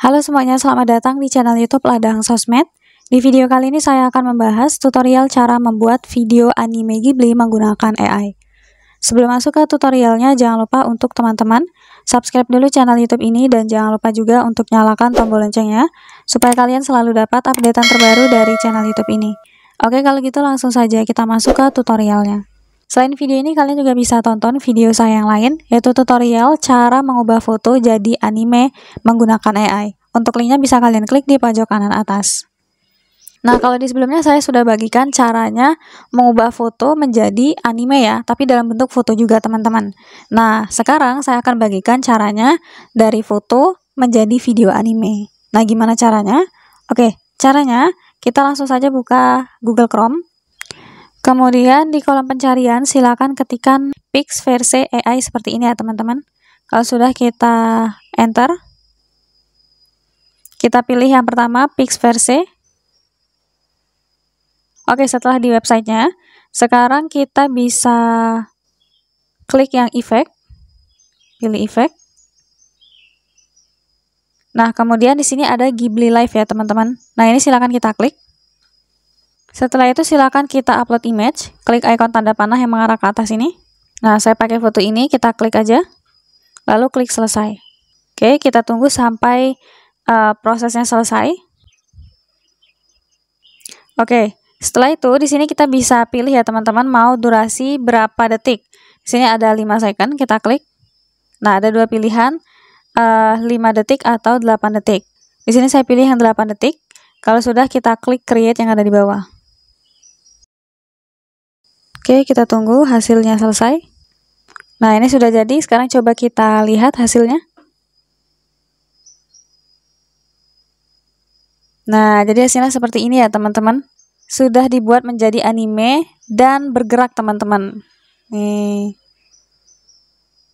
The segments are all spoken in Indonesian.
Halo semuanya, selamat datang di channel YouTube Ladang Sosmed. Di video kali ini saya akan membahas tutorial cara membuat video anime Ghibli menggunakan AI. Sebelum masuk ke tutorialnya, jangan lupa untuk teman-teman subscribe dulu channel YouTube ini dan jangan lupa juga untuk nyalakan tombol loncengnya supaya kalian selalu dapat updatean terbaru dari channel YouTube ini. Oke, kalau gitu langsung saja kita masuk ke tutorialnya. Selain video ini, kalian juga bisa tonton video saya yang lain, yaitu tutorial cara mengubah foto jadi anime menggunakan AI. Untuk linknya bisa kalian klik di pojok kanan atas. Nah, kalau di sebelumnya saya sudah bagikan caranya mengubah foto menjadi anime ya, tapi dalam bentuk foto juga teman-teman. Nah, sekarang saya akan bagikan caranya dari foto menjadi video anime. Nah, gimana caranya? Oke, caranya kita langsung saja buka Google Chrome. Kemudian di kolom pencarian silakan ketikkan Pixverse AI seperti ini ya teman-teman. Kalau sudah kita enter, kita pilih yang pertama Pixverse. Oke, setelah di websitenya, sekarang kita bisa klik yang efek, pilih efek. Nah, kemudian di sini ada Ghibli Live ya teman-teman. Nah, ini silakan kita klik. Setelah itu silakan kita upload image, klik icon tanda panah yang mengarah ke atas ini. Nah, saya pakai foto ini, kita klik aja, lalu klik selesai. Oke, kita tunggu sampai prosesnya selesai. Oke, setelah itu di sini kita bisa pilih ya teman-teman mau durasi berapa detik. Di sini ada 5 second, kita klik. Nah, ada dua pilihan, 5 detik atau 8 detik. Di sini saya pilih yang 8 detik. Kalau sudah kita klik create yang ada di bawah. Oke, kita tunggu hasilnya selesai. Nah, ini sudah jadi. Sekarang coba kita lihat hasilnya. Nah, jadi hasilnya seperti ini ya, teman-teman. Sudah dibuat menjadi anime dan bergerak, teman-teman. Nih.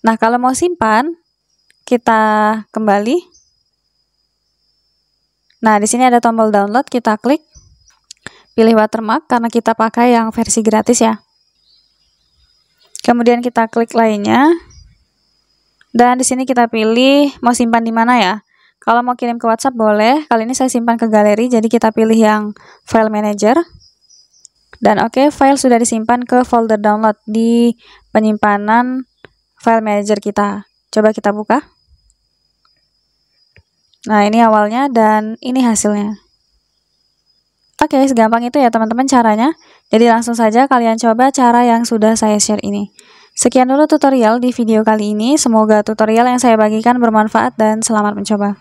Nah, kalau mau simpan, kita kembali. Nah, di sini ada tombol download, kita klik. Pilih watermark karena kita pakai yang versi gratis ya. Kemudian kita klik lainnya. Dan di sini kita pilih mau simpan di mana ya. Kalau mau kirim ke WhatsApp boleh. Kali ini saya simpan ke galeri, jadi kita pilih yang file manager. Dan oke, file sudah disimpan ke folder download di penyimpanan file manager kita. Coba kita buka. Nah, ini awalnya dan ini hasilnya. Oke, segampang itu ya teman-teman caranya. Jadi langsung saja kalian coba cara yang sudah saya share ini. Sekian dulu tutorial di video kali ini. Semoga tutorial yang saya bagikan bermanfaat dan selamat mencoba.